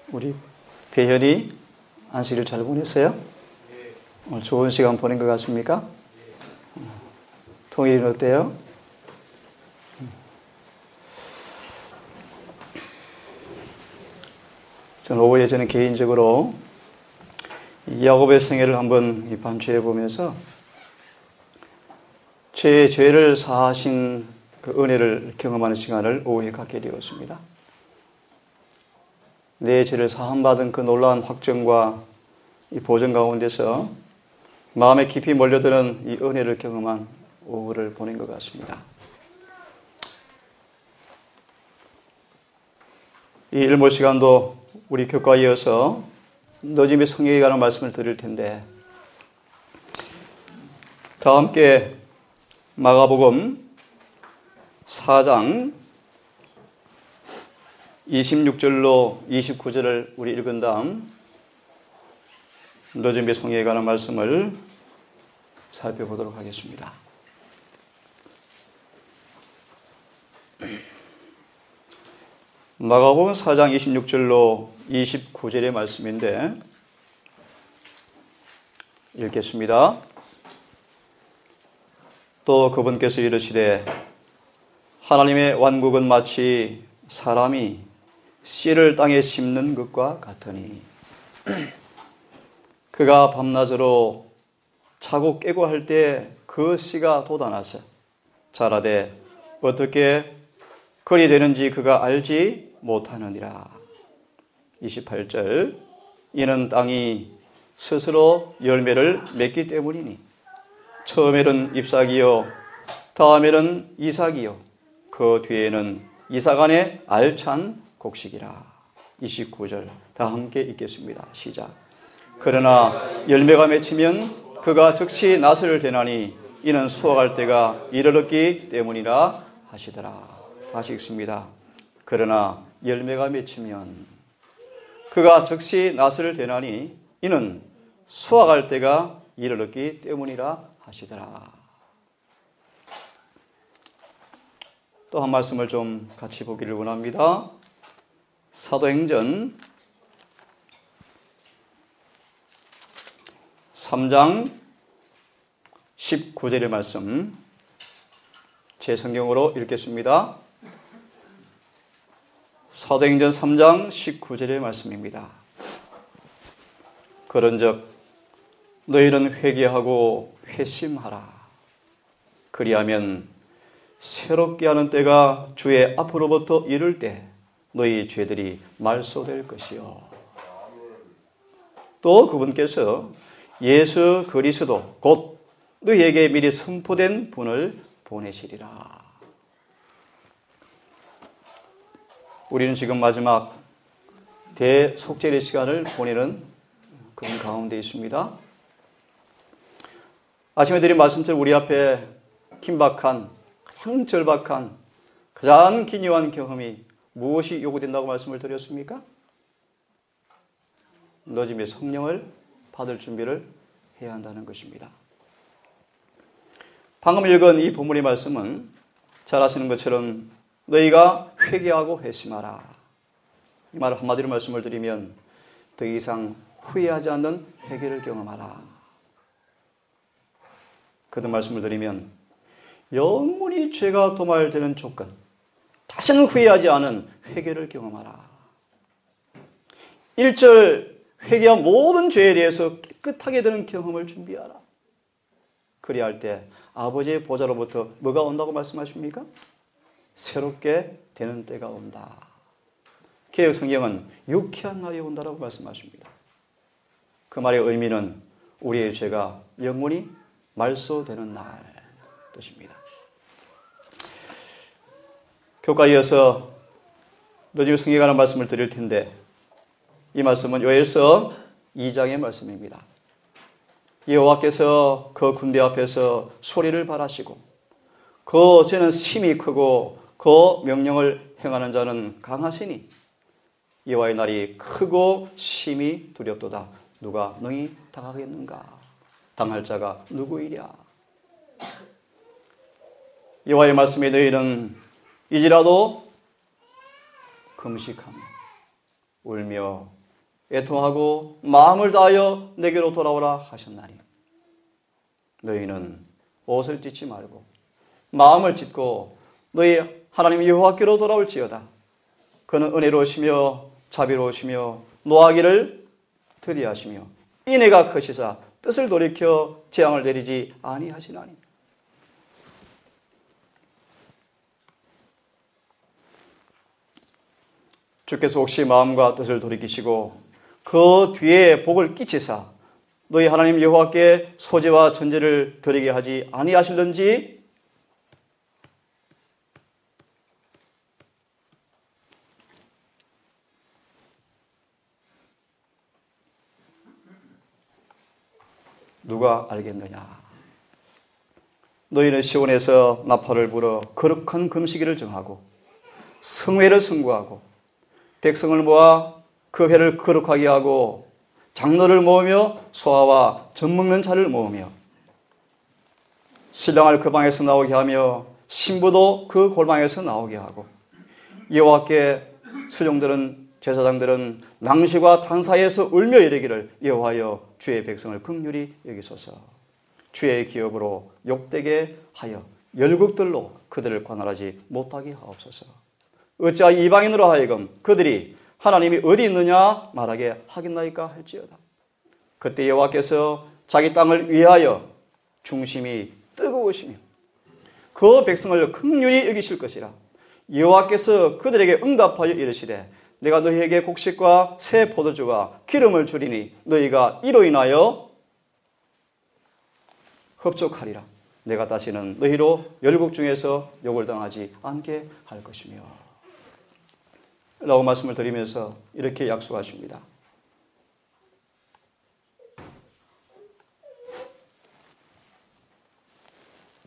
우리 배현이 안식일 잘 보냈어요? 오늘 좋은 시간 보낸 것 같습니까? 통일이는 어때요? 저는 오후에 개인적으로 야곱의 생애를 한번 반추해 보면서 제 죄를 사하신 그 은혜를 경험하는 시간을 오후에 갖게 되었습니다. 내 죄를 사함받은 그 놀라운 확정과 이 보전 가운데서 마음에 깊이 몰려드는 이 은혜를 경험한 오후를 보낸 것 같습니다. 이 일몰 시간도 우리 교과에 이어서 너짐의 성경에 관한 말씀을 드릴 텐데, 다 함께 마가복음 4장 26절로 29절을 우리 읽은 다음 너짐의 성경에 관한 말씀을 살펴보도록 하겠습니다. 마가복음 4장 26절로 29절의 말씀인데 읽겠습니다. 또 그분께서 이르시되 하나님의 왕국은 마치 사람이 씨를 땅에 심는 것과 같으니 그가 밤낮으로 자고 깨고 할 때 그 씨가 돋아나서 자라되 어떻게 그리 되는지 그가 알지 못하느니라. 28절 이는 땅이 스스로 열매를 맺기 때문이니 처음에는 잎사귀요 다음에는 이삭이요 그 뒤에는 이삭 안에 알찬 곡식이라. 29절 다 함께 읽겠습니다. 시작. 그러나 열매가 맺히면 그가 즉시 낫을 대나니 이는 수확할 때가 이르렀기 때문이라 하시더라. 다시 읽습니다. 그러나 열매가 맺히면 그가 즉시 낫을 대나니 이는 수확할 때가 이르렀기 때문이라 하시더라. 또 한 말씀을 좀 같이 보기를 원합니다. 사도행전 3장 19절의 말씀 제 성경으로 읽겠습니다. 사도행전 3장 19절의 말씀입니다. 그런즉 너희는 회개하고 회심하라. 그리하면 새롭게 하는 때가 주의 앞으로부터 이를 때 너희 죄들이 말소될 것이요. 또 그분께서 예수 그리스도 곧 너희에게 미리 선포된 분을 보내시리라. 우리는 지금 마지막 대속죄의 시간을 보내는 그런 가운데 있습니다. 아침에 드린 말씀처럼 우리 앞에 긴박한, 가장 절박한, 가장 기묘한 경험이 무엇이 요구된다고 말씀을 드렸습니까? 너짐의 성령을 받을 준비를 해야 한다는 것입니다. 방금 읽은 이 본문의 말씀은 잘 아시는 것처럼 너희가 회개하고 회심하라. 이 말을 한마디로 말씀을 드리면 더 이상 후회하지 않는 회개를 경험하라. 그런 말씀을 드리면 영원히 죄가 도말되는 조건, 다시는 후회하지 않은 회개를 경험하라. 1절 회개한 모든 죄에 대해서 깨끗하게 되는 경험을 준비하라. 그리야 할 때 아버지의 보좌로부터 뭐가 온다고 말씀하십니까? 새롭게 되는 때가 온다. 개역 성경은 유쾌한 날이 온다라고 말씀하십니다. 그 말의 의미는 우리의 죄가 영원히 말소되는 날 뜻입니다. 교과에 이어서 너짐의 성경에 관한 말씀을 드릴 텐데 이 말씀은 요엘서 2장의 말씀입니다. 여호와께서 그 군대 앞에서 소리를 발하시고 그 죄는 심히 크고 그 명령을 행하는 자는 강하시니 여호와의 날이 크고 심히 두렵도다. 누가 능히 당하겠는가? 당할 자가 누구이랴? 여호와의 말씀에 너희는 이제라도 금식하며 울며 애통하고 마음을 다하여 내게로 돌아오라 하셨나니 너희는 옷을 찢지 말고 마음을 찢고 너희 하나님 여호와께로 돌아올지어다. 그는 은혜로우시며 자비로우시며 노하기를 더디하시며 인애가 크시사 뜻을 돌이켜 재앙을 내리지 아니하시나니. 주께서 혹시 마음과 뜻을 돌이키시고 그 뒤에 복을 끼치사 너희 하나님 여호와께 소제와 전제를 드리게 하지 아니하실는지. 누가 알겠느냐. 너희는 시온에서 나팔을 불어 거룩한 금식일을 정하고 성회를 선고하고 백성을 모아 그 회를 거룩하게 하고 장로를 모으며 소아와 젖 먹는 자를 모으며 신랑을 그 방에서 나오게 하며 신부도 그 골방에서 나오게 하고 여호와께 수종들은 제사장들은 낭시와 탄사에서 울며 이르기를 여호와여 주의 백성을 긍휼히 여기소서. 주의 기업으로 욕되게 하여 열국들로 그들을 관할하지 못하게 하옵소서. 어찌하여 이방인으로 하여금 그들이 하나님이 어디 있느냐 말하게 하겠나이까 할지어다. 그때 여호와께서 자기 땅을 위하여 중심이 뜨거우시며 그 백성을 긍휼히 여기실 것이라. 여호와께서 그들에게 응답하여 이르시되 내가 너희에게 곡식과 새 포도주와 기름을 주리니 너희가 이로 인하여 흡족하리라. 내가 다시는 너희로 열국 중에서 욕을 당하지 않게 할 것이며 라고 말씀을 드리면서 이렇게 약속하십니다.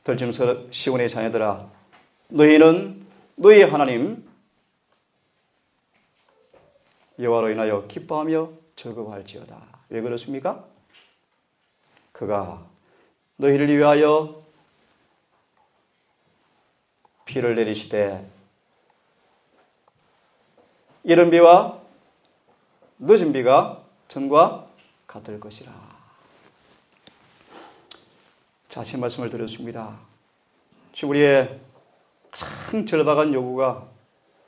들짐승 시온의 자녀들아 너희는 너희 하나님 여호와로 인하여 기뻐하며 즐거워할지어다. 왜 그렇습니까? 그가 너희를 위하여 비를 내리시되 이른 비와 늦은 비가 전과 같을 것이라. 자신 말씀을 드렸습니다. 지금 우리의 가장 절박한 요구가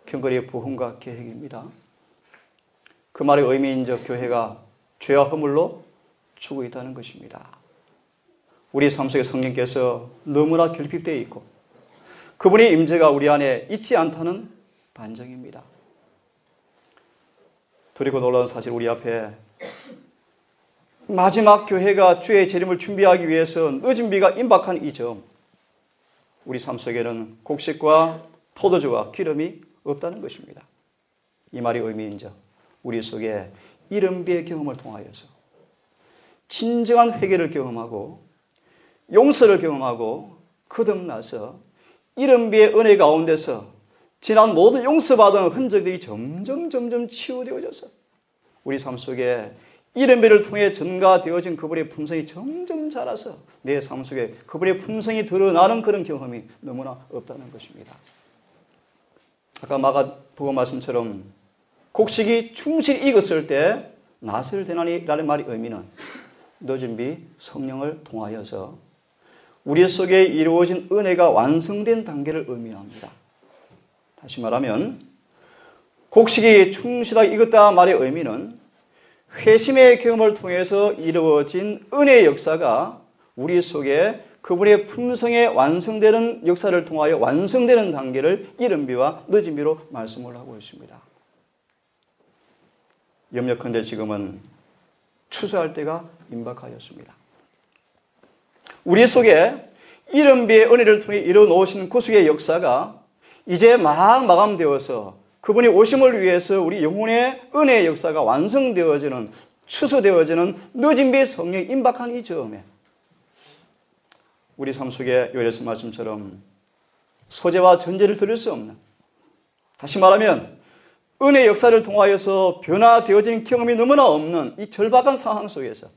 경건의 부흥과 계획입니다. 그 말의 의미인적 교회가 죄와 허물로 죽어 있다는 것입니다. 우리 삶 속에 성령께서 너무나 결핍되어 있고 그분의 임재가 우리 안에 있지 않다는 반증입니다. 두렵고 놀라운 사실, 우리 앞에 마지막 교회가 주의 재림을 준비하기 위해서 늦은 비가 임박한 이 점, 우리 삶 속에는 곡식과 포도주와 기름이 없다는 것입니다. 이 말이 의미인적 우리 속에 이른 비의 경험을 통하여서 진정한 회개를 경험하고 용서를 경험하고 거듭나서 이른 비의 은혜 가운데서 지난 모든 용서받은 흔적들이 점점 치유되어져서 우리 삶 속에 이른 비를 통해 전가되어진 그분의 품성이 점점 자라서 내 삶 속에 그분의 품성이 드러나는 그런 경험이 너무나 없다는 것입니다. 아까 마가복음 말씀처럼 곡식이 충실히 익었을 때 낫을 되나니라는 말의 의미는 늦은 비 성령을 통하여서 우리 속에 이루어진 은혜가 완성된 단계를 의미합니다. 다시 말하면 곡식이 충실하게 익었다 말의 의미는 회심의 경험을 통해서 이루어진 은혜의 역사가 우리 속에 그분의 품성에 완성되는 역사를 통하여 완성되는 단계를 이른 비와 늦은 비로 말씀을 하고 있습니다. 염려컨대 지금은 추수할 때가 임박하였습니다. 우리 속에 이른 비의 은혜를 통해 이뤄놓으신 구속의 역사가 이제 막 마감되어서 그분이 오심을 위해서 우리 영혼의 은혜의 역사가 완성되어지는, 추수되어지는 늦은 비의 성령이 임박한 이 즈음에 우리 삶 속에 요엘서 말씀처럼 소재와 전제를 드릴 수 없는, 다시 말하면 은혜의 역사를 통하여서 변화되어진 경험이 너무나 없는 이 절박한 상황 속에서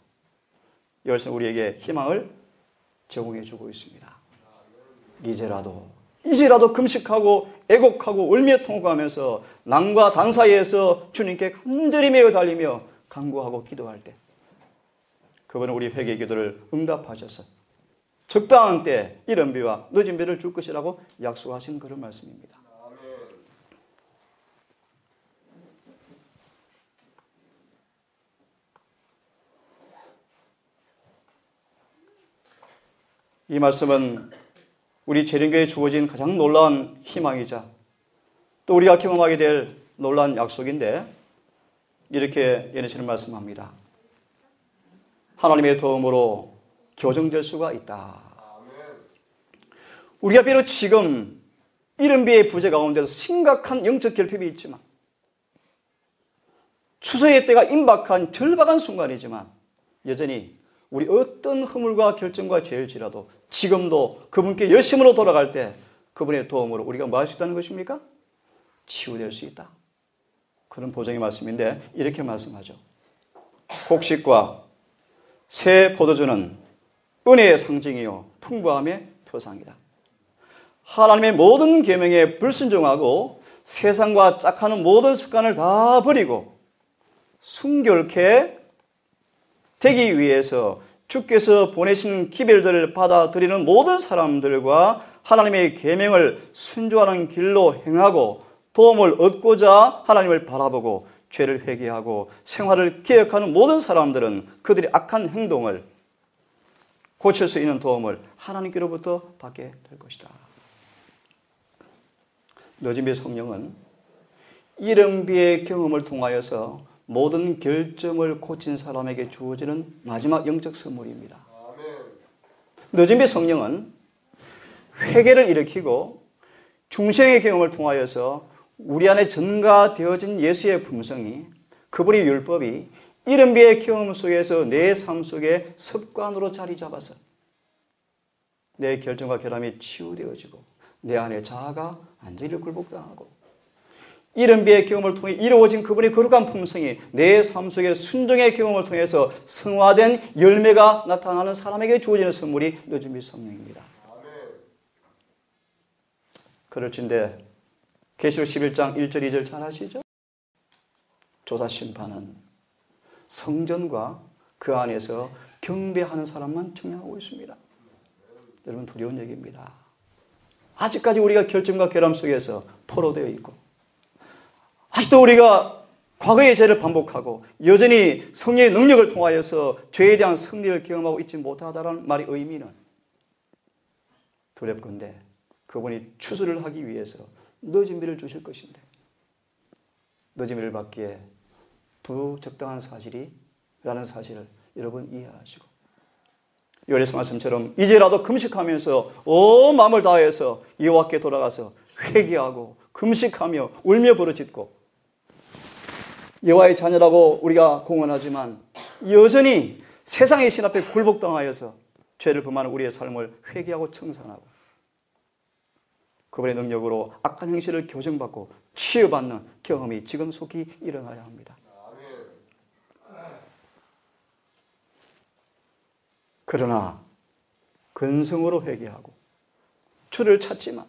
요엘서는 우리에게 희망을 제공해 주고 있습니다. 이제라도 금식하고 애곡하고 울며 통곡하면서 남과 단 사이에서 주님께 간절히 매어 달리며 간구하고 기도할 때 그분은 우리 회개 기도를 응답하셔서 적당한 때 이른 비와 늦은 비를 줄 것이라고 약속하신 그런 말씀입니다. 이 말씀은 우리 재림교회에 주어진 가장 놀라운 희망이자 또 우리가 경험하게 될 놀라운 약속인데 이렇게 예언처럼 말씀합니다. 하나님의 도움으로 교정될 수가 있다. 우리가 비록 지금 이른 비의 부재 가운데서 심각한 영적 결핍이 있지만 추수의 때가 임박한 절박한 순간이지만 여전히 우리 어떤 허물과 결정과 죄일지라도 지금도 그분께 열심으로 돌아갈 때 그분의 도움으로 우리가 뭐 할 수 있다는 것입니까? 치유될 수 있다. 그런 보장의 말씀인데 이렇게 말씀하죠. 곡식과 새 포도주는 은혜의 상징이요 풍부함의 표상이다. 하나님의 모든 계명에 불순종하고 세상과 짝하는 모든 습관을 다 버리고 순결케 되기 위해서 주께서 보내신 기별들을 받아들이는 모든 사람들과 하나님의 계명을 순종하는 길로 행하고 도움을 얻고자 하나님을 바라보고 죄를 회개하고 생활을 개혁하는 모든 사람들은 그들의 악한 행동을 고칠 수 있는 도움을 하나님께로부터 받게 될 것이다. 늦은 비의 성령은 이른 비의 경험을 통하여서 모든 결점을 고친 사람에게 주어지는 마지막 영적 선물입니다. 늦은 비 성령은 회개를 일으키고 중생의 경험을 통하여서 우리 안에 전가되어진 예수의 품성이 그분의 율법이 이른 비의 경험 속에서 내 삶 속에 습관으로 자리 잡아서 내 결정과 결함이 치유되어지고 내 안에 자아가 완전히 굴복당하고 이른 비의 경험을 통해 이루어진 그분의 거룩한 품성이 내 삶 속의 순종의 경험을 통해서 성화된 열매가 나타나는 사람에게 주어지는 선물이 늦은 비 성령입니다. 그럴진데 계시록 11장 1절 2절 잘 아시죠? 조사 심판은 성전과 그 안에서 경배하는 사람만 청량하고 있습니다. 여러분 두려운 얘기입니다. 아직까지 우리가 결점과 결함 속에서 포로되어 있고 아직도 우리가 과거의 죄를 반복하고 여전히 성령의 능력을 통하여서 죄에 대한 승리를 경험하고 있지 못하다는 말의 의미는 두렵건대 그분이 추수를 하기 위해서 늦은 비를 주실 것인데 늦은 비를 받기에 부적당한 사실이라는 사실을 여러분 이해하시고 요한에서 말씀처럼 이제라도 금식하면서 온 마음을 다해서 여호와께 돌아가서 회개하고 금식하며 울며 부르짖고 여호와의 자녀라고 우리가 공언하지만 여전히 세상의 신 앞에 굴복당하여서 죄를 범하는 우리의 삶을 회개하고 청산하고 그분의 능력으로 악한 행실을 교정받고 치유받는 경험이 지금 속히 일어나야 합니다. 그러나 근성으로 회개하고 주를 찾지만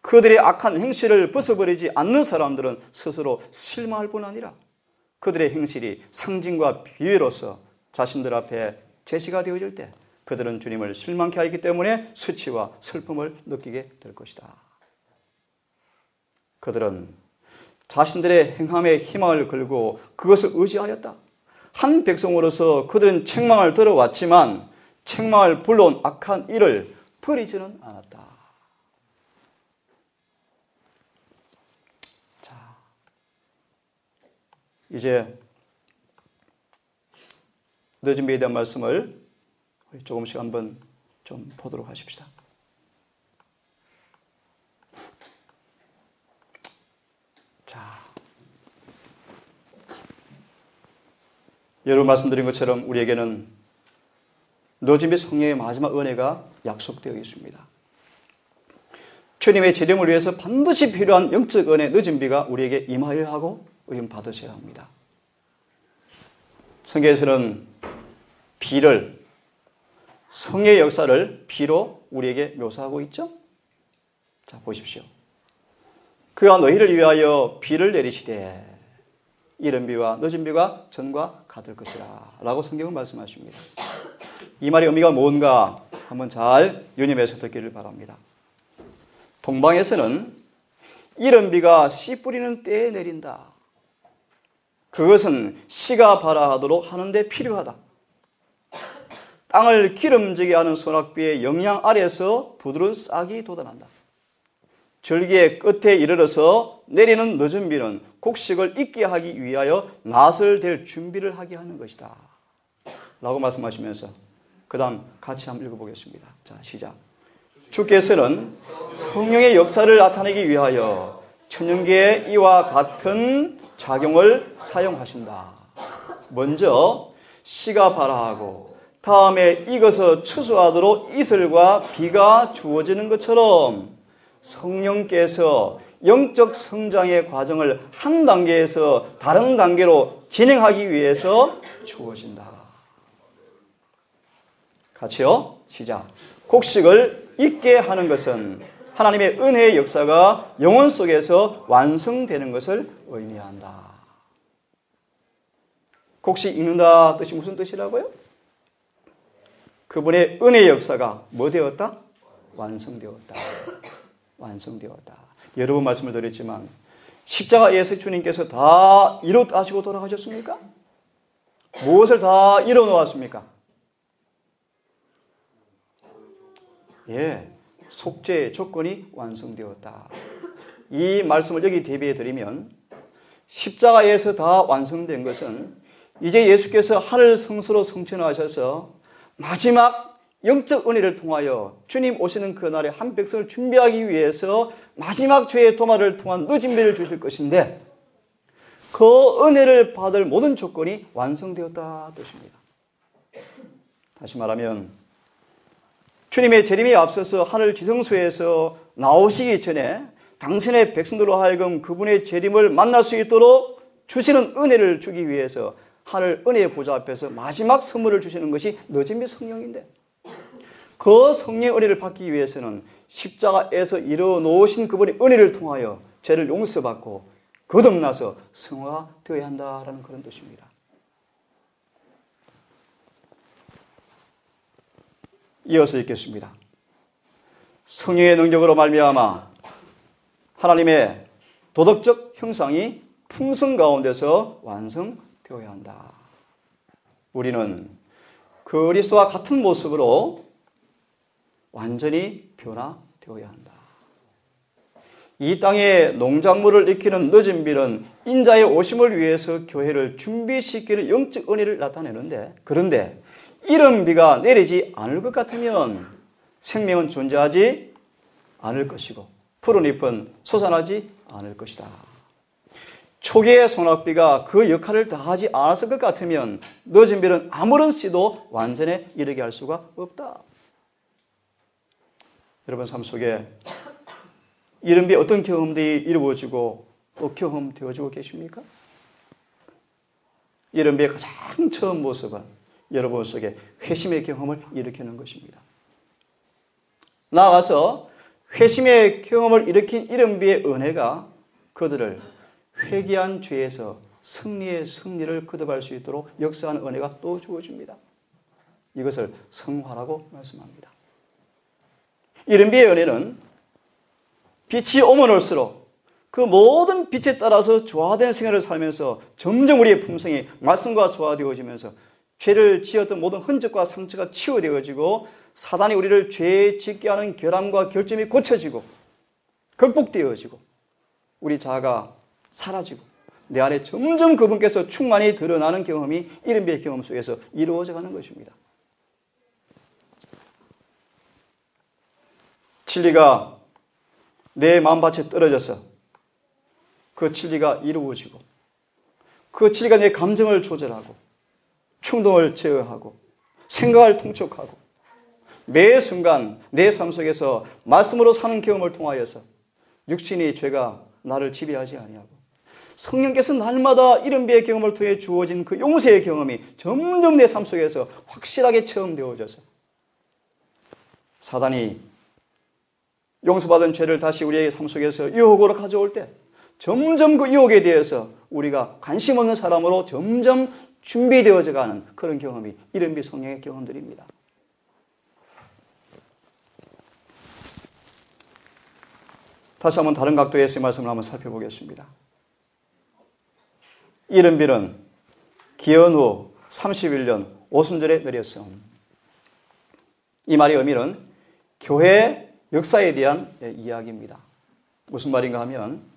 그들의 악한 행실을 벗어버리지 않는 사람들은 스스로 실망할 뿐 아니라 그들의 행실이 상징과 비유로서 자신들 앞에 제시가 되어질 때 그들은 주님을 실망케 하기 때문에 수치와 슬픔을 느끼게 될 것이다. 그들은 자신들의 행함에 희망을 걸고 그것을 의지하였다. 한 백성으로서 그들은 책망을 들어왔지만 책망을 불러온 악한 일을 버리지는 않았다. 자, 이제 늦은 비에 대한 말씀을 조금씩 한번 좀 보도록 하십시다. 자, 여러분 말씀드린 것처럼 우리에게는 늦은 비 성령의 마지막 은혜가 약속되어 있습니다. 주님의 재림을 위해서 반드시 필요한 영적 은혜 늦은 비가 우리에게 임하여야 하고 우리는 받으셔야 합니다. 성경에서는 비를 성의 역사를 비로 우리에게 묘사하고 있죠. 자 보십시오. 그가 너희를 위하여 비를 내리시되 이른 비와 늦은 비가 전과 같을 것이라 라고 성경은 말씀하십니다. 이 말의 의미가 뭔가 한번 잘 유념해서 듣기를 바랍니다. 동방에서는 이른 비가 씨 뿌리는 때에 내린다. 그것은 씨가 발아하도록 하는데 필요하다. 땅을 기름지게 하는 소낙비의 영향 아래서 부드러운 싹이 돋아난다. 절기의 끝에 이르러서 내리는 늦은 비는 곡식을 익게 하기 위하여 낫을 댈 준비를 하게 하는 것이다 라고 말씀하시면서 그 다음 같이 한번 읽어보겠습니다. 자, 시작. 주께서는 성령의 역사를 나타내기 위하여 천연계의 이와 같은 작용을 사용하신다. 먼저 씨가 발아하고 다음에 익어서 추수하도록 이슬과 비가 주어지는 것처럼 성령께서 영적 성장의 과정을 한 단계에서 다른 단계로 진행하기 위해서 주어진다. 같이요. 시작. 곡식을 익게 하는 것은 하나님의 은혜의 역사가 영혼 속에서 완성되는 것을 의미한다. 곡식 익는다 뜻이 무슨 뜻이라고요? 그분의 은혜의 역사가 뭐 되었다? 완성되었다. 완성되었다. 여러 번 말씀을 드렸지만 십자가에서 주님께서 다 이뤘다시고 돌아가셨습니까? 무엇을 다 이뤄놓았습니까? 예, 속죄의 조건이 완성되었다. 이 말씀을 여기 대비해 드리면 십자가에서 다 완성된 것은 이제 예수께서 하늘 성소로 성천하셔서 마지막 영적 은혜를 통하여 주님 오시는 그날에 한 백성을 준비하기 위해서 마지막 죄의 도말을 통한 늦은 비를 주실 것인데 그 은혜를 받을 모든 조건이 완성되었다 뜻입니다. 다시 말하면 주님의 재림에 앞서서 하늘 지성소에서 나오시기 전에 당신의 백성들로 하여금 그분의 재림을 만날 수 있도록 주시는 은혜를 주기 위해서 하늘 은혜의 보좌 앞에서 마지막 선물을 주시는 것이 늦은 비 성령인데 그 성령의 은혜를 받기 위해서는 십자가에서 이뤄놓으신 그분의 은혜를 통하여 죄를 용서받고 거듭나서 성화되어야 한다라는 그런 뜻입니다. 이어서 읽겠습니다. 성령의 능력으로 말미암아 하나님의 도덕적 형상이 풍성 가운데서 완성되어야 한다. 우리는 그리스도와 같은 모습으로 완전히 변화되어야 한다. 이 땅에 농작물을 익히는 늦은 비는 인자의 오심을 위해서 교회를 준비시키는 영적 은혜를 나타내는데 그런데 이른 비가 내리지 않을 것 같으면 생명은 존재하지 않을 것이고 푸른 잎은 솟아나지 않을 것이다. 초기의 소낙비가 그 역할을 다하지 않았을 것 같으면 늦은 비는 아무런 씨도 완전에 이르게 할 수가 없다. 여러분 삶 속에 이른 비 어떤 경험들이 이루어지고 또 경험되어지고 계십니까? 이른 비의 가장 처음 모습은 여러분 속에 회심의 경험을 일으키는 것입니다. 나아가서 회심의 경험을 일으킨 이른 비의 은혜가 그들을 회개한 죄에서 승리의 승리를 거듭할 수 있도록 역사하는 은혜가 또 주어집니다. 이것을 성화라고 말씀합니다. 이른 비의 은혜는 빛이 오면 올수록 그 모든 빛에 따라서 조화된 생활을 살면서 점점 우리의 품성이 말씀과 조화되어지면서 죄를 지었던 모든 흔적과 상처가 치유되어지고 사단이 우리를 죄에 짓게 하는 결함과 결점이 고쳐지고 극복되어지고 우리 자아가 사라지고 내 안에 점점 그분께서 충만히 드러나는 경험이 이른 비의 경험 속에서 이루어져 가는 것입니다. 진리가 내 마음밭에 떨어져서 그 진리가 이루어지고 그 진리가 내 감정을 조절하고 충동을 제어하고 생각을 통촉하고 매 순간 내 삶 속에서 말씀으로 사는 경험을 통하여서 육신의 죄가 나를 지배하지 아니하고 성령께서 날마다 이른 비의 경험을 통해 주어진 그 용서의 경험이 점점 내 삶 속에서 확실하게 체험되어져서 사단이 용서받은 죄를 다시 우리의 삶 속에서 유혹으로 가져올 때 점점 그 유혹에 대해서 우리가 관심 없는 사람으로 점점 준비되어져 가는 그런 경험이 이른비 성령의 경험들입니다. 다시 한번 다른 각도에서 말씀을 한번 살펴보겠습니다. 이른비는 기원 후 31년 오순절에 내렸음. 이 말의 의미는 교회 역사에 대한 이야기입니다. 무슨 말인가 하면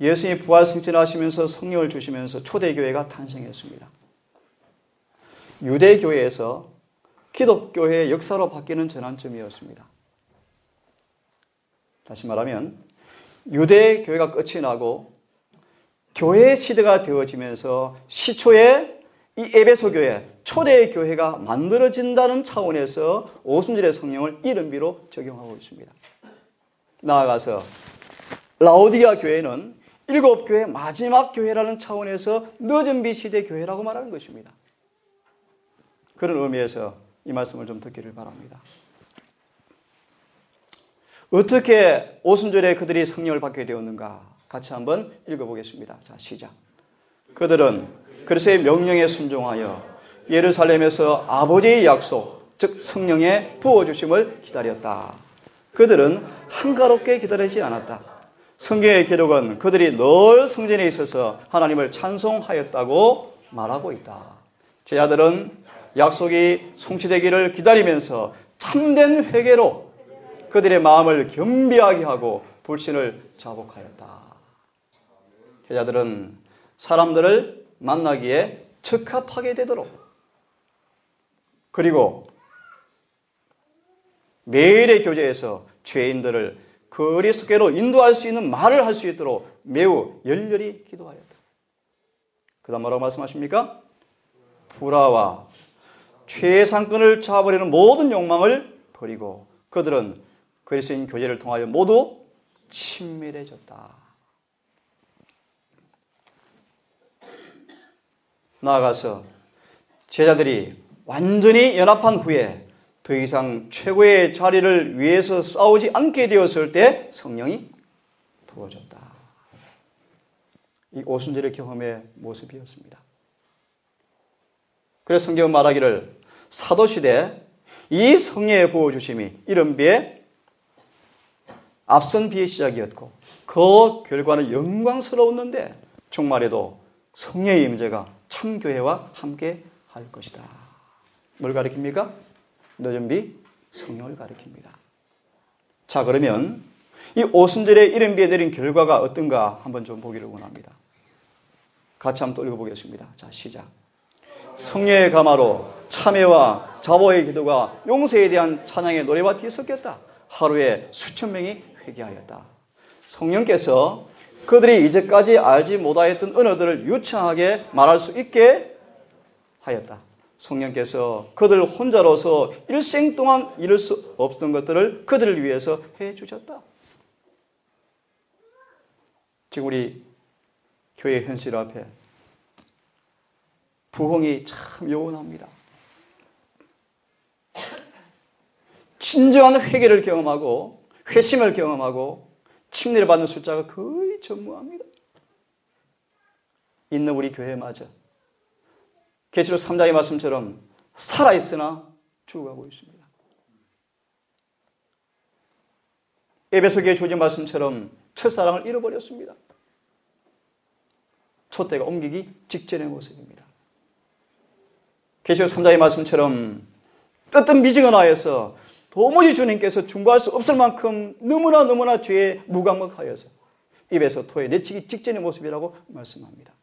예수님이 부활 승천하시면서 성령을 주시면서 초대교회가 탄생했습니다. 유대교회에서 기독교회의 역사로 바뀌는 전환점이었습니다. 다시 말하면 유대교회가 끝이 나고 교회 시대가 되어지면서 시초에 이 에베소 교회, 초대교회가 만들어진다는 차원에서 오순절의 성령을 이른비로 적용하고 있습니다. 나아가서 라오디가 교회는 일곱 교회 마지막 교회라는 차원에서 늦은 비 시대 교회라고 말하는 것입니다. 그런 의미에서 이 말씀을 좀 듣기를 바랍니다. 어떻게 오순절에 그들이 성령을 받게 되었는가? 같이 한번 읽어보겠습니다. 자, 시작. 그들은 그리스도의 명령에 순종하여 예루살렘에서 아버지의 약속, 즉 성령의 부어주심을 기다렸다. 그들은 한가롭게 기다리지 않았다. 성경의 기록은 그들이 늘 성전에 있어서 하나님을 찬송하였다고 말하고 있다. 제자들은 약속이 성취되기를 기다리면서 참된 회개로 그들의 마음을 겸비하게 하고 불신을 자복하였다. 제자들은 사람들을 만나기에 적합하게 되도록, 그리고 매일의 교제에서 죄인들을 그리스도께로 인도할 수 있는 말을 할 수 있도록 매우 열렬히 기도하였다. 그 다음 뭐라고 말씀하십니까? 불화와 죄의 상권을 잡아버리는 모든 욕망을 버리고 그들은 그리스도인 교제를 통하여 모두 친밀해졌다. 나아가서 제자들이 완전히 연합한 후에 더 이상 최고의 자리를 위해서 싸우지 않게 되었을 때 성령이 부어졌다. 이 오순절의 경험의 모습이었습니다. 그래서 성경은 말하기를 사도시대 이 성령의 부어주심이 이른비의 앞선 비의 시작이었고 그 결과는 영광스러웠는데 종말에도 성령의 임재가 참교회와 함께 할 것이다. 뭘 가리킵니까? 늦은 비 성령을 가리킵니다. 자, 그러면 이 오순절에 이른비에 내린 결과가 어떤가 한번 좀 보기를 원합니다. 같이 한번 또 읽어보겠습니다. 자, 시작. 성령의 가마로 참회와 자보의 기도가 용서에 대한 찬양의 노래와 뒤섞였다. 하루에 수천 명이 회개하였다. 성령께서 그들이 이제까지 알지 못하였던 언어들을 유창하게 말할 수 있게 하였다. 성령께서 그들 혼자로서 일생 동안 이룰 수 없었던 것들을 그들을 위해서 해주셨다. 지금 우리 교회 현실 앞에 부흥이 참 요원합니다. 진정한 회개를 경험하고 회심을 경험하고 침례를 받는 숫자가 거의 전무합니다. 있는 우리 교회마저 계시록 3장의 말씀처럼 살아있으나 죽어가고 있습니다. 에베소 교회 조직 말씀처럼 첫사랑을 잃어버렸습니다. 촛대가 옮기기 직전의 모습입니다. 계시록 3장의 말씀처럼 뜨뜻 미증을 하여서 도무지 주님께서 중보할 수 없을 만큼 너무나 죄에 무감각하여서 입에서 토해 내치기 직전의 모습이라고 말씀합니다.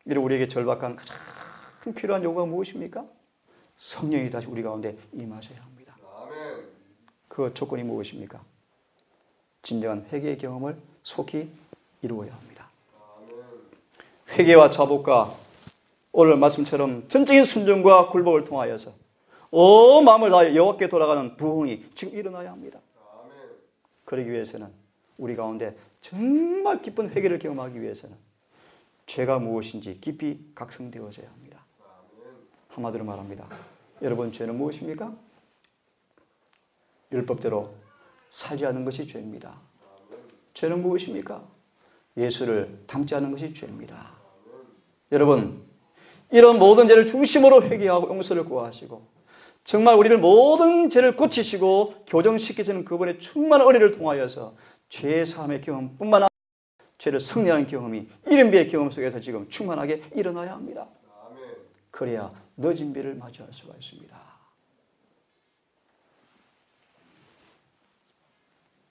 이런 우리에게 절박한 가장 필요한 요구가 무엇입니까? 성령이 다시 우리 가운데 임하셔야 합니다. 그 조건이 무엇입니까? 진정한 회개의 경험을 속히 이루어야 합니다. 회개와 자복과 오늘 말씀처럼 전적인 순종과 굴복을 통하여서 마음을 다해 여호와께 돌아가는 부흥이 지금 일어나야 합니다. 그러기 위해서는 우리 가운데 정말 기쁜 회개를 경험하기 위해서는 죄가 무엇인지 깊이 각성되어져야 합니다. 한마디로 말합니다. 여러분, 죄는 무엇입니까? 율법대로 살지 않는 것이 죄입니다. 죄는 무엇입니까? 예수를 닮지 않는 것이 죄입니다. 여러분, 이런 모든 죄를 중심으로 회개하고 용서를 구하시고 정말 우리를 모든 죄를 고치시고 교정시키시는 그분의 충만한 은혜를 통하여서 죄의 사함의 경험뿐만 아니라 죄를 승리하는 경험이 이른비의 경험 속에서 지금 충만하게 일어나야 합니다. 그래야 늦은 비를 맞이할 수가 있습니다.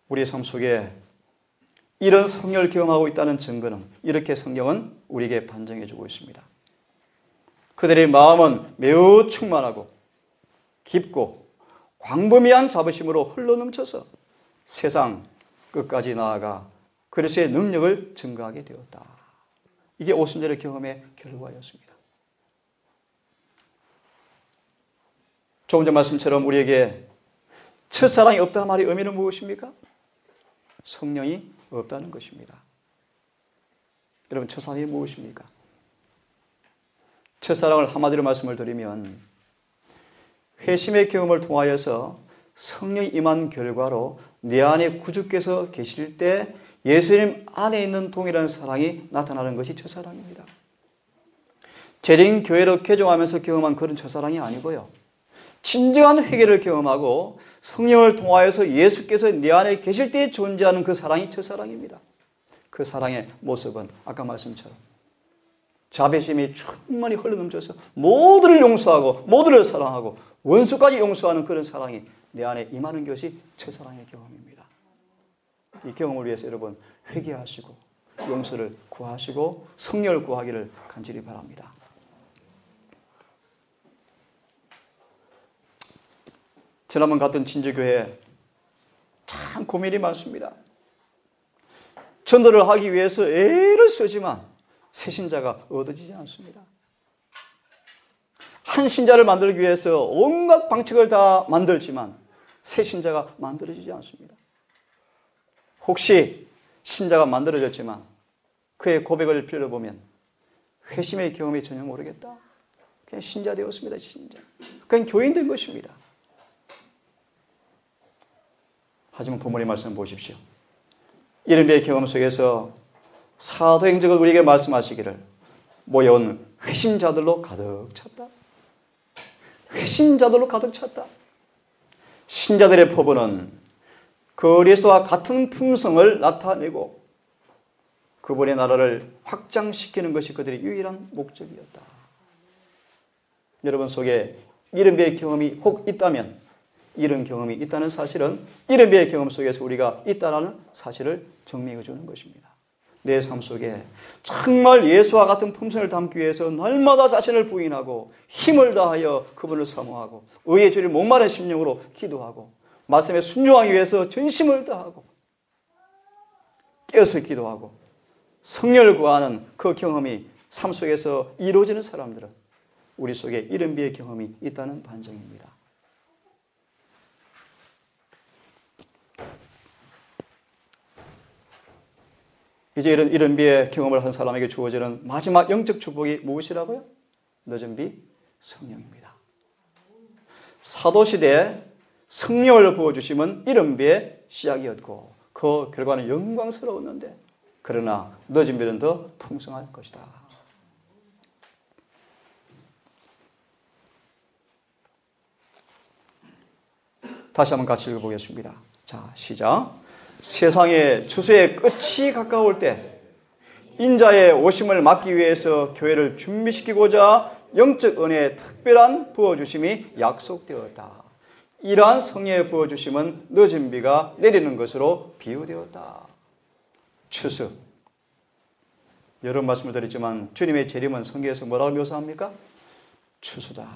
우리의 삶 속에 이런 성령을 경험하고 있다는 증거는 이렇게 성경은 우리에게 반증해 주고 있습니다. 그들의 마음은 매우 충만하고 깊고 광범위한 자부심으로 흘러넘쳐서 세상 끝까지 나아가 그리스도의 능력을 증거하게 되었다. 이게 오순절의 경험의 결과였습니다. 조금 전 말씀처럼 우리에게 첫사랑이 없다는 말의 의미는 무엇입니까? 성령이 없다는 것입니다. 여러분, 첫사랑이 무엇입니까? 첫사랑을 한마디로 말씀을 드리면 회심의 경험을 통하여서 성령이 임한 결과로 내 안에 구주께서 계실 때 예수님 안에 있는 동일한 사랑이 나타나는 것이 첫사랑입니다. 재림 교회로 개종하면서 경험한 그런 첫사랑이 아니고요. 진정한 회개를 경험하고 성령을 통하여서 예수께서 내 안에 계실 때 존재하는 그 사랑이 첫사랑입니다. 그 사랑의 모습은 아까 말씀처럼 자비심이 충만히 흘러넘쳐서 모두를 용서하고 모두를 사랑하고 원수까지 용서하는 그런 사랑이 내 안에 임하는 것이 첫사랑의 경험입니다. 이 경험을 위해서 여러분 회개하시고 용서를 구하시고 성령을 구하기를 간절히 바랍니다. 지난번 갔던 진주교회에 참 고민이 많습니다. 전도를 하기 위해서 애를 쓰지만 새 신자가 얻어지지 않습니다. 한 신자를 만들기 위해서 온갖 방책을 다 만들지만 새 신자가 만들어지지 않습니다. 혹시 신자가 만들어졌지만 그의 고백을 빌어보면 회심의 경험이 전혀 모르겠다. 그냥 신자 되었습니다. 신자. 그냥 교인 된 것입니다. 하지만 부모님 말씀 보십시오. 이른비의 경험 속에서 사도행적을 우리에게 말씀하시기를 모여온 회심자들로 가득 찼다. 회심자들로 가득 찼다. 신자들의 포부는 그리스도와 같은 품성을 나타내고 그분의 나라를 확장시키는 것이 그들의 유일한 목적이었다. 여러분 속에 이른비의 경험이 혹 있다면 이런 경험이 있다는 사실은 이른비의 경험 속에서 우리가 있다는 사실을 증명해 주는 것입니다. 내 삶 속에 정말 예수와 같은 품성을 담기 위해서 날마다 자신을 부인하고 힘을 다하여 그분을 사모하고 의의 주를 목마른 심령으로 기도하고 말씀에 순종하기 위해서 전심을 다하고 깨어서 기도하고 성령을 구하는 그 경험이 삶 속에서 이루어지는 사람들은 우리 속에 이른비의 경험이 있다는 반증입니다. 이제 이런 비의 경험을 한 사람에게 주어지는 마지막 영적 축복이 무엇이라고요? 늦은 비 성령입니다. 사도시대에 성령을 부어주심은 이른 비의 시작이었고 그 결과는 영광스러웠는데 그러나 늦은 비는 더 풍성할 것이다. 다시 한번 같이 읽어보겠습니다. 자, 시작. 세상의 추수의 끝이 가까울 때 인자의 오심을 막기 위해서 교회를 준비시키고자 영적 은혜의 특별한 부어주심이 약속되었다. 이러한 성령의 부어주심은 늦은 비가 내리는 것으로 비유되었다. 추수. 여러 말씀을 드렸지만 주님의 재림은 성경에서 뭐라고 묘사합니까? 추수다.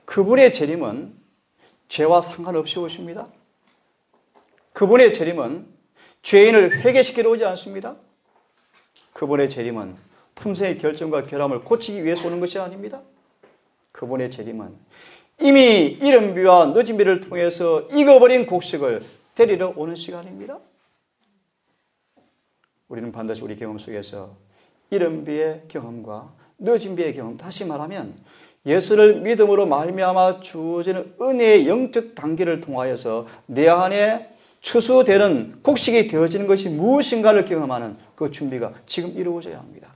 그분의 재림은 죄와 상관없이 오십니다. 그분의 재림은 죄인을 회개시키러 오지 않습니다. 그분의 재림은 품성의 결정과 결함을 고치기 위해서 오는 것이 아닙니다. 그분의 재림은 이미 이른 비와 늦은 비를 통해서 익어버린 곡식을 데리러 오는 시간입니다. 우리는 반드시 우리 경험 속에서 이른 비의 경험과 늦은 비의 경험, 다시 말하면 예수를 믿음으로 말미암아 주어지는 은혜의 영적 단계를 통하여서 내 안에 추수되는 곡식이 되어지는 것이 무엇인가를 경험하는 그 준비가 지금 이루어져야 합니다.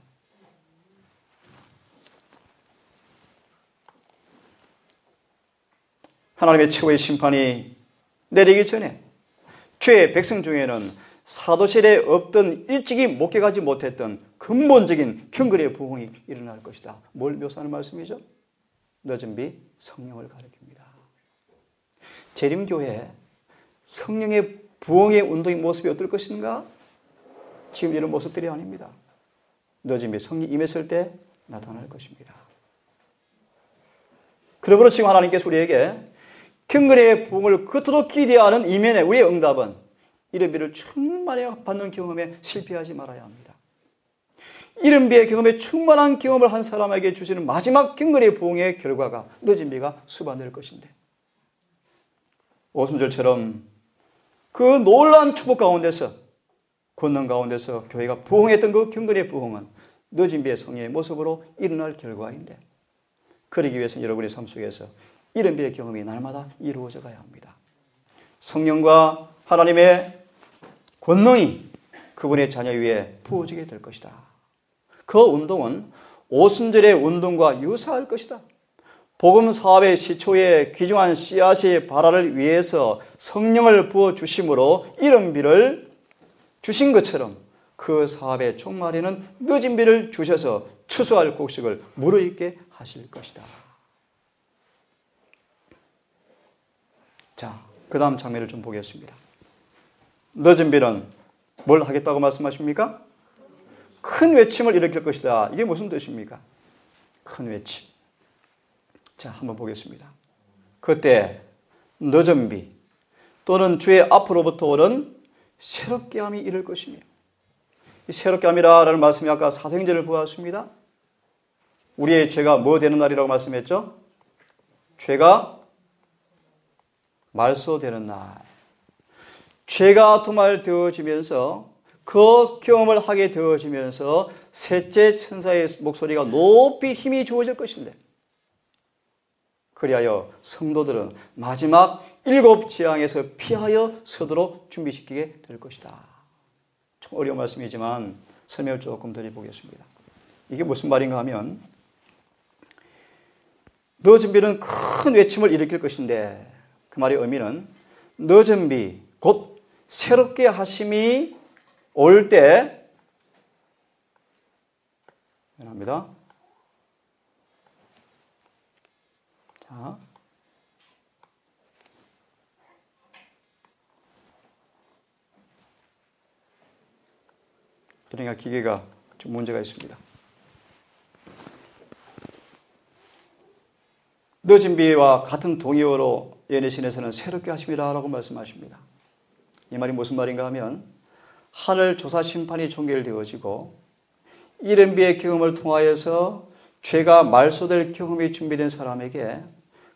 하나님의 최후의 심판이 내리기 전에 죄의 백성 중에는 사도실에 없던 일찍이 목격하지 못했던 근본적인 경건의 부흥이 일어날 것이다. 뭘 묘사하는 말씀이죠? 늦은 비 성령을 가리킵니다. 재림교회 성령의 부흥의 운동의 모습이 어떨 것인가? 지금 이런 모습들이 아닙니다. 늦은 비 성령이 임했을 때 나타날 것입니다. 그러므로 지금 하나님께서 우리에게 경건의 부흥을 그토록 기대하는 이면에 우리의 응답은 이른 비를 충만히 받는 경험에 실패하지 말아야 합니다. 이른 비의 경험에 충만한 경험을 한 사람에게 주시는 마지막 경건의 부흥의 결과가 늦은 비가 수반될 것인데, 오순절처럼 그 놀라운 축복 가운데서, 권능 가운데서 교회가 부흥했던 그 경건의 부흥은 늦은 비의 성령의 모습으로 일어날 결과인데, 그러기 위해서는 여러분의 삶 속에서 이른 비의 경험이 날마다 이루어져 가야 합니다. 성령과 하나님의 권능이 그분의 자녀 위에 부어지게 될 것이다. 그 운동은 오순절의 운동과 유사할 것이다. 복음 사업의 시초에 귀중한 씨앗의 발화를 위해서 성령을 부어주심으로 이른 비를 주신 것처럼 그 사업의 종말에는 늦은 비를 주셔서 추수할 곡식을 무르익게 하실 것이다. 자, 그 다음 장면을 좀 보겠습니다. 늦은 비는 뭘 하겠다고 말씀하십니까? 큰 외침을 일으킬 것이다. 이게 무슨 뜻입니까? 큰 외침. 자, 한번 보겠습니다. 그때 늦은 비 또는 주의 앞으로부터 오는 새롭게 함이 이를 것이며, 이 새롭게 함이라는 말씀이 아까 사도행전을 보았습니다. 우리의 죄가 뭐 되는 날이라고 말씀했죠? 죄가 말소되는 날. 죄가 도말되어지면서 그 경험을 하게 되어지면서 셋째 천사의 목소리가 높이 힘이 주어질 것인데, 그리하여 성도들은 마지막 7 재앙에서 피하여 서도록 준비시키게 될 것이다. 좀 어려운 말씀이지만 설명을 조금 드려보겠습니다. 이게 무슨 말인가 하면, 늦은 비는 큰 외침을 일으킬 것인데, 그 말의 의미는 늦은 비, 곧 새롭게 하심이 올 때, 미안합니다. 자, 그러니까 기계가 좀 문제가 있습니다. 늦은 비와 같은 동의어로 예내신에서는 새롭게 하심이라고 말씀하십니다. 이 말이 무슨 말인가 하면, 하늘 조사 심판이 종결되어지고 이른 비의 경험을 통하여서 죄가 말소될 경험이 준비된 사람에게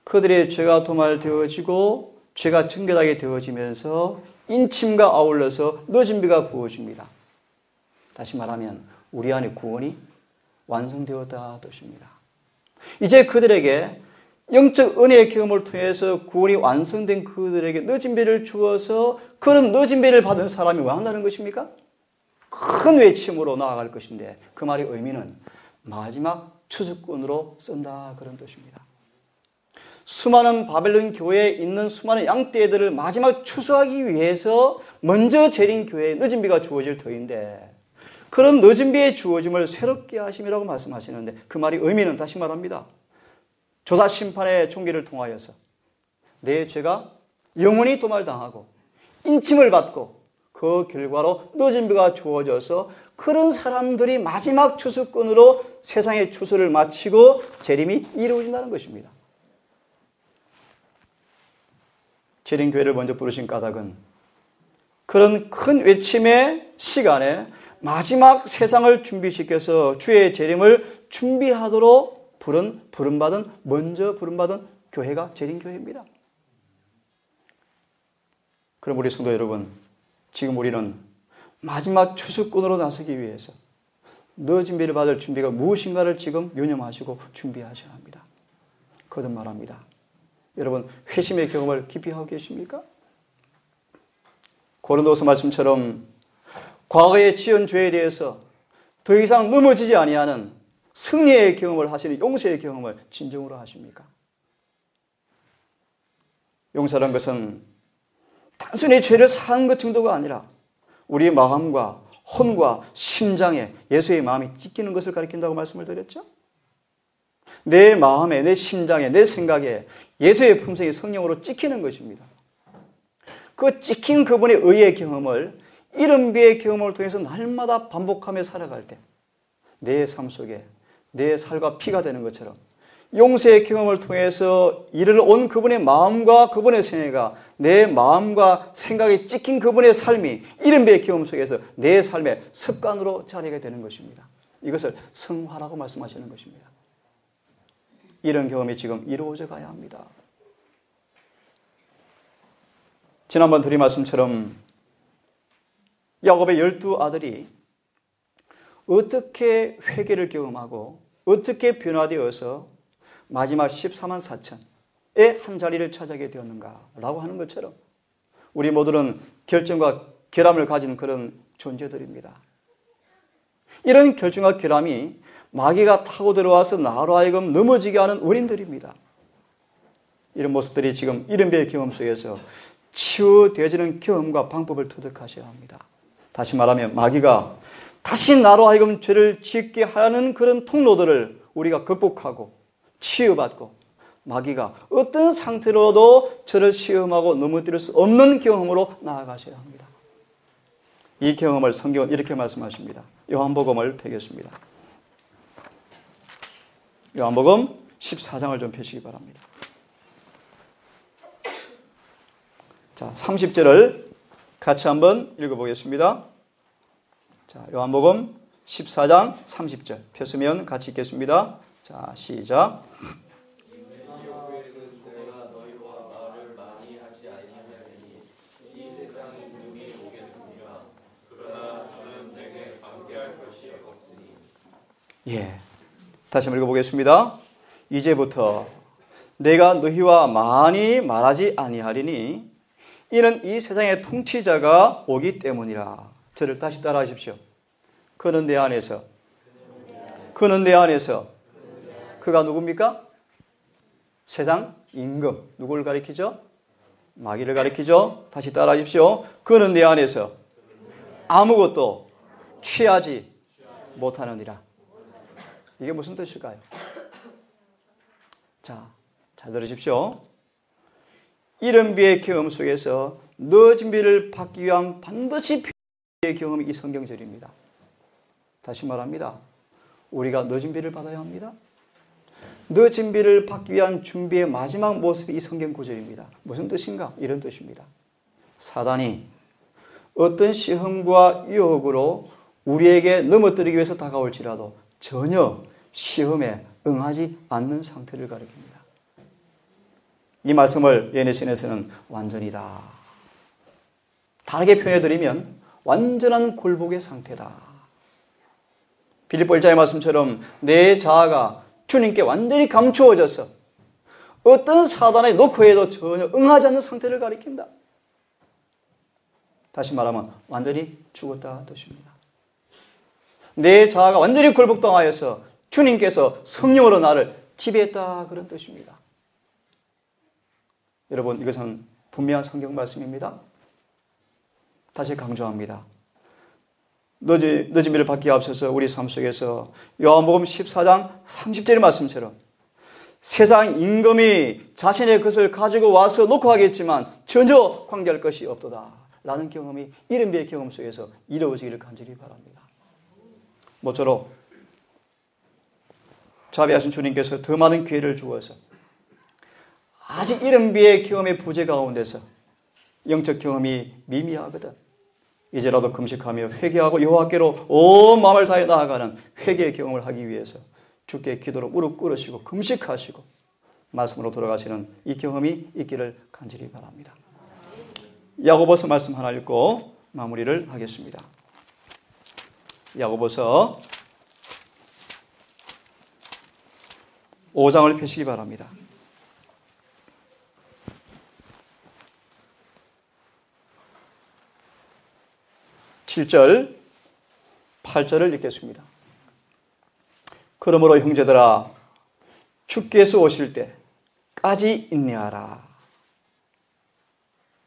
그들의 죄가 도말되어지고 죄가 정결하게 되어지면서 인침과 아울러서 늦은 비가 부어집니다. 다시 말하면 우리 안에 구원이 완성되었다 뜻입니다. 이제 그들에게 영적 은혜의 경험을 통해서 구원이 완성된 그들에게 늦은 비를 주어서 그런 늦은 비를 받은 사람이 뭐 한다는 것입니까? 큰 외침으로 나아갈 것인데, 그 말의 의미는 마지막 추수꾼으로 쓴다, 그런 뜻입니다. 수많은 바벨론 교회에 있는 수많은 양떼들을 마지막 추수하기 위해서 먼저 재림 교회에 늦은 비가 주어질 터인데, 그런 늦은 비의 주어짐을 새롭게 하심이라고 말씀하시는데, 그 말의 의미는 다시 말합니다. 조사 심판의 종기를 통하여서 내 죄가 영원히 도말당하고 인침을 받고 그 결과로 늦은 비가 주어져서 그런 사람들이 마지막 추수꾼으로 세상의 추수를 마치고 재림이 이루어진다는 것입니다. 재림교회를 먼저 부르신 까닭은 그런 큰 외침의 시간에 마지막 세상을 준비시켜서 주의 재림을 준비하도록 먼저 부름받은 교회가 재림교회입니다. 그럼 우리 성도 여러분, 지금 우리는 마지막 추수꾼으로 나서기 위해서 늦은 비를 받을 준비가 무엇인가를 지금 유념하시고 준비하셔야 합니다. 거듭 말합니다. 여러분, 회심의 경험을 깊이 하고 계십니까? 고린도서 말씀처럼 과거에 지은 죄에 대해서 더 이상 넘어지지 아니하는 승리의 경험을 하시는 용서의 경험을 진정으로 하십니까? 용서라는 것은 단순히 죄를 사하는 것 정도가 아니라 우리의 마음과 혼과 심장에 예수의 마음이 찢기는 것을 가리킨다고 말씀을 드렸죠. 내 마음에, 내 심장에, 내 생각에 예수의 품성이 성령으로 찍히는 것입니다. 그 찍힌 그분의 의의 경험을 이른비의 경험을 통해서 날마다 반복하며 살아갈 때 내 삶 속에 내 살과 피가 되는 것처럼 용서의 경험을 통해서 이를 온 그분의 마음과 그분의 생애가 내 마음과 생각이 찍힌 그분의 삶이 이른비의 경험 속에서 내 삶의 습관으로 자리가 되는 것입니다. 이것을 성화라고 말씀하시는 것입니다. 이런 경험이 지금 이루어져 가야 합니다. 지난번 드린 말씀처럼 야곱의 12아들이 어떻게 회개를 경험하고 어떻게 변화되어서 마지막 14만 4천의 한 자리를 차지하게 되었는가라고 하는 것처럼 우리 모두는 결정과 결함을 가진 그런 존재들입니다. 이런 결정과 결함이 마귀가 타고 들어와서 나로 하여금 넘어지게 하는 원인들입니다. 이런 모습들이 지금 이른비의 경험 속에서 치유되어지는 경험과 방법을 터득하셔야 합니다. 다시 말하면 마귀가 다시 나로 하여금 죄를 짓게 하는 그런 통로들을 우리가 극복하고 치유받고 마귀가 어떤 상태로도 저를 시험하고 넘어뜨릴 수 없는 경험으로 나아가셔야 합니다. 이 경험을 성경은 이렇게 말씀하십니다. 요한복음을 펴겠습니다. 요한복음 14장을 좀 펴시기 바랍니다. 자, 30절을 같이 한번 읽어보겠습니다. 자, 요한복음 14장 30절 폈으면 같이 읽겠습니다. 자, 시작. 예, 다시 한번 읽어보겠습니다. 이제부터 내가 너희와 많이 말하지 아니하리니 이는 이 세상의 통치자가 오기 때문이라. 저를 다시 따라하십시오. 그는 내 안에서 그가 누굽니까? 세상 임금. 누구를 가리키죠? 마귀를 가리키죠. 다시 따라하십시오. 그는 내 안에서 아무것도 취하지 못하느니라. 이게 무슨 뜻일까요? 자, 잘 들으십시오. 이른비의 경험 속에서 늦은 비를 받기 위한 반드시 필요한 경험이 이 성경절입니다. 다시 말합니다. 우리가 늦은 비를 받아야 합니다. 늦은 비를 받기 위한 준비의 마지막 모습이 이 성경 구절입니다. 무슨 뜻인가? 이런 뜻입니다. 사단이 어떤 시험과 유혹으로 우리에게 넘어뜨리기 위해서 다가올지라도 전혀 시험에 응하지 않는 상태를 가리킵니다. 이 말씀을 예내신에서는 완전이다. 다르게 표현해드리면 완전한 굴복의 상태다. 빌립보 1장의 말씀처럼 내 자아가 주님께 완전히 감추어져서 어떤 사단의 노크에도 전혀 응하지 않는 상태를 가리킨다. 다시 말하면 완전히 죽었다 뜻입니다. 내 자아가 완전히 굴복당하여서 주님께서 성령으로 나를 지배했다 그런 뜻입니다. 여러분, 이것은 분명한 성경 말씀입니다. 다시 강조합니다. 늦은 비를 받기에 앞서서 우리 삶 속에서 요한복음 14장 30절의 말씀처럼 세상 임금이 자신의 것을 가지고 와서 놓고 하겠지만 전혀 관계할 것이 없도다 라는 경험이 이른비의 경험 속에서 이루어지기를 간절히 바랍니다. 모쪼록 자비하신 주님께서 더 많은 기회를 주어서 아직 이른비의 경험의 부재 가운데서 영적 경험이 미미하거든 이제라도 금식하며 회개하고 여호와께로 온 마음을 다해 나아가는 회개의 경험을 하기 위해서 주께 기도로 무릎 꿇으시고 금식하시고 말씀으로 돌아가시는 이 경험이 있기를 간절히 바랍니다. 야고보서 말씀 하나 읽고 마무리를 하겠습니다. 야고보서 5장을 펴시기 바랍니다. 7절, 8절을 읽겠습니다. 그러므로 형제들아 주께서 오실 때까지 인내하라.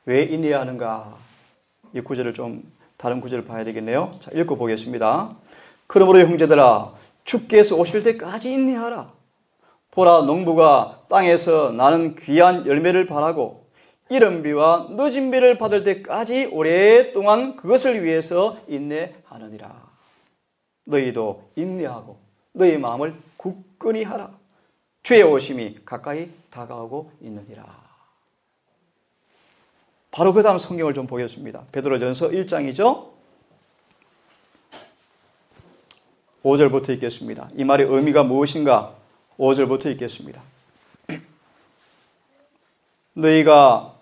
왜 인내하는가? 이 구절을 좀 다른 구절을 봐야 되겠네요. 자, 읽어보겠습니다. 그러므로 형제들아 주께서 오실 때까지 인내하라. 보라, 농부가 땅에서 나는 귀한 열매를 바라고 이른 비와 늦은 비를 받을 때까지 오랫동안 그것을 위해서 인내하느니라. 너희도 인내하고 너희 마음을 굳건히 하라. 주의 오심이 가까이 다가오고 있느니라. 바로 그 다음 성경을 좀 보겠습니다. 베드로전서 1장이죠. 5절부터 읽겠습니다. 이 말의 의미가 무엇인가? 5절부터 읽겠습니다. 너희가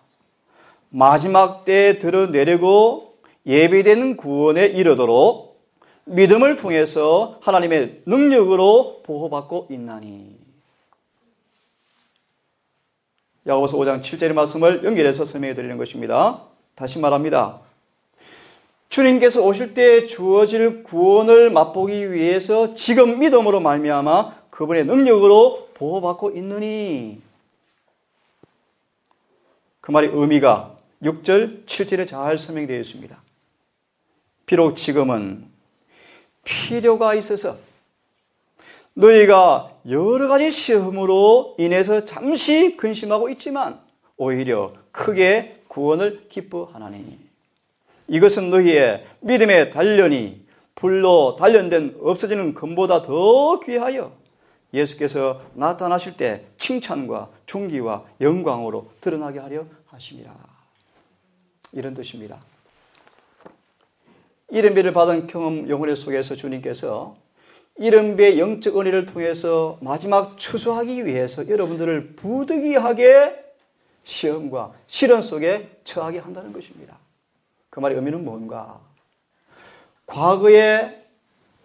마지막 때에 드러내려고 예비되는 구원에 이르도록 믿음을 통해서 하나님의 능력으로 보호받고 있나니. 야고보서 5장 7절의 말씀을 연결해서 설명해 드리는 것입니다. 다시 말합니다. 주님께서 오실 때 주어질 구원을 맛보기 위해서 지금 믿음으로 말미암아 그분의 능력으로 보호받고 있느니. 그 말의 의미가 6절, 7절에 잘 설명되어 있습니다. 비록 지금은 필요가 있어서 너희가 여러 가지 시험으로 인해서 잠시 근심하고 있지만 오히려 크게 구원을 기뻐하나니. 이것은 너희의 믿음의 단련이 불로 단련된 없어지는 금보다 더 귀하여 예수께서 나타나실 때 칭찬과 존귀와 영광으로 드러나게 하려 하심이라. 이런 뜻입니다. 이른비를 받은 경험 영혼의 속에서 주님께서 이른비의 영적 은혜를 통해서 마지막 추수하기 위해서 여러분들을 부득이하게 시험과 시련 속에 처하게 한다는 것입니다. 그 말의 의미는 뭔가? 과거에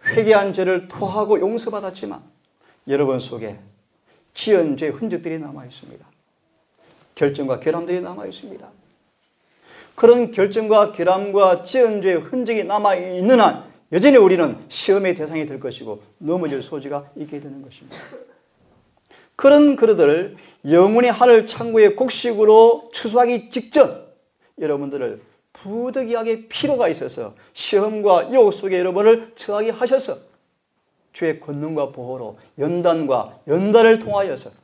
회개한 죄를 토하고 용서받았지만 여러분 속에 지은 죄의 흔적들이 남아 있습니다. 결점과 결함들이 남아 있습니다. 그런 결점과 결함과 지은 죄의 흔적이 남아 있는 한 여전히 우리는 시험의 대상이 될 것이고 넘어질 소지가 있게 되는 것입니다. 그런 그릇을 영혼의 하늘 창고의 곡식으로 추수하기 직전 여러분들을 부득이하게 필요가 있어서 시험과 유혹 속에 여러분을 처하게 하셔서 주의 권능과 보호로 연단과 연단을 통하여서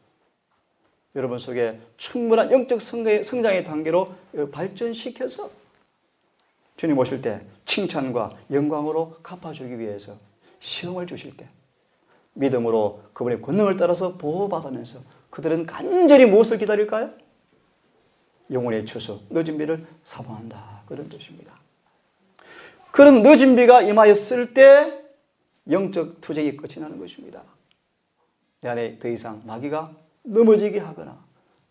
여러분 속에 충분한 영적 성장의 단계로 발전시켜서 주님 오실 때 칭찬과 영광으로 갚아주기 위해서 시험을 주실 때 믿음으로 그분의 권능을 따라서 보호받으면서 그들은 간절히 무엇을 기다릴까요? 영혼의 추수, 늦은 비를 사모한다. 그런 뜻입니다. 그런 늦은 비가 임하였을 때 영적 투쟁이 끝이 나는 것입니다. 내 안에 더 이상 마귀가 넘어지게 하거나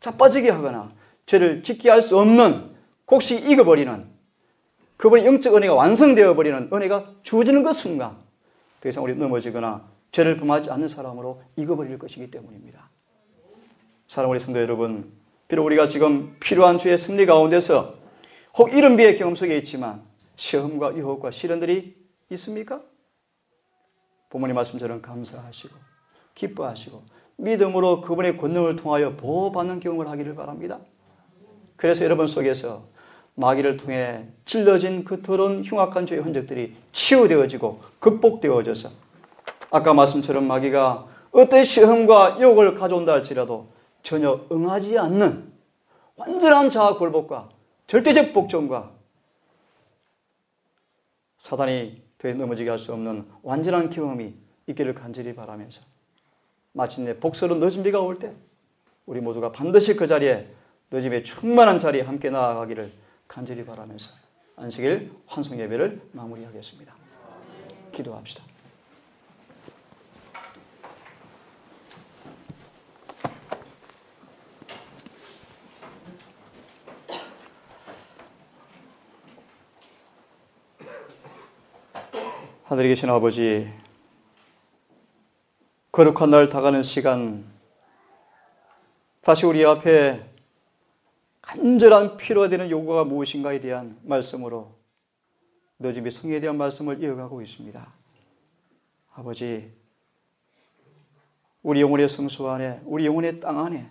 자빠지게 하거나 죄를 짓게 할 수 없는 곡식이 익어버리는 그분의 영적 은혜가 완성되어 버리는 은혜가 주어지는 그 순간 더 이상 우리 넘어지거나 죄를 범하지 않는 사람으로 익어버릴 것이기 때문입니다. 사랑하는 우리 성도 여러분, 비록 우리가 지금 필요한 주의 승리 가운데서 혹 이른 비의 경험 속에 있지만 시험과 유혹과 시련들이 있습니까? 부모님 말씀처럼 감사하시고 기뻐하시고 믿음으로 그분의 권능을 통하여 보호받는 경험을 하기를 바랍니다. 그래서 여러분 속에서 마귀를 통해 찔러진 그 더러운 흉악한 죄의 흔적들이 치유되어지고 극복되어져서 아까 말씀처럼 마귀가 어떤 시험과 유혹을 가져온다 할지라도 전혀 응하지 않는 완전한 자아 굴복과 절대적 복종과 사단이 더 넘어지게 할 수 없는 완전한 경험이 있기를 간절히 바라면서 마침내 복스러운 늦은 비가 올 때 우리 모두가 반드시 그 자리에 늦은 비의 충만한 자리에 함께 나아가기를 간절히 바라면서 안식일 환송 예배를 마무리하겠습니다. 기도합시다. 하늘에 계신 아버지, 거룩한 날 다가는 시간, 다시 우리 앞에 간절한 필요가 되는 요구가 무엇인가에 대한 말씀으로 늦음이 성에 대한 말씀을 이어가고 있습니다. 아버지, 우리 영혼의 성소 안에, 우리 영혼의 땅 안에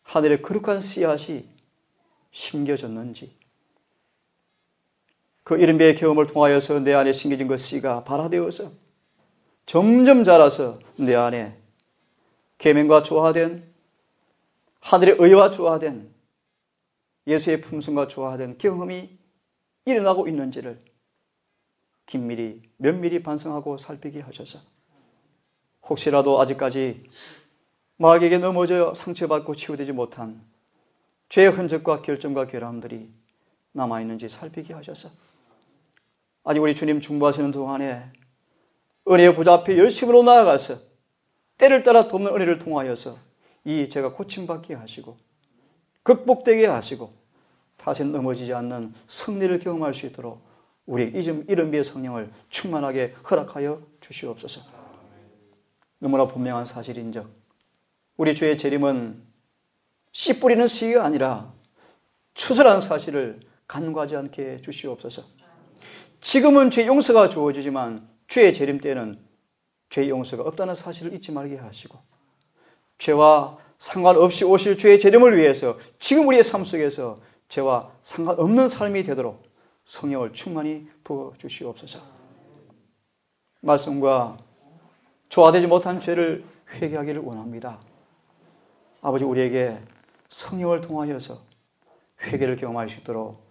하늘의 거룩한 씨앗이 심겨졌는지, 그 이른배의 경험을 통하여서 내 안에 심겨진 그 씨가 발화되어서 점점 자라서 내 안에 계명과 조화된, 하늘의 의와 조화된, 예수의 품성과 조화된 경험이 일어나고 있는지를 긴밀히 면밀히 반성하고 살피게 하셔서 혹시라도 아직까지 마귀에게 넘어져 상처받고 치유되지 못한 죄의 흔적과 결점과 결함들이 남아있는지 살피게 하셔서 아직 우리 주님 중보하시는 동안에 은혜의 보좌 앞에 열심으로 나아가서 때를 따라 돕는 은혜를 통하여서 이 죄가 고침받게 하시고 극복되게 하시고 다시는 넘어지지 않는 승리를 경험할 수 있도록 우리 이른비의 성령을 충만하게 허락하여 주시옵소서. 너무나 분명한 사실인즉 우리 주의 재림은 씨 뿌리는 시기가 아니라 추설한 사실을 간과하지 않게 해 주시옵소서. 지금은 죄 용서가 주어지지만 주의 재림 때는 죄 용서가 없다는 사실을 잊지 말게 하시고 죄와 상관없이 오실 주의 재림을 위해서 지금 우리의 삶 속에서 죄와 상관없는 삶이 되도록 성령을 충만히 부어주시옵소서. 말씀과 조화되지 못한 죄를 회개하기를 원합니다. 아버지, 우리에게 성령을 통하여서 회개를 경험할 수 있도록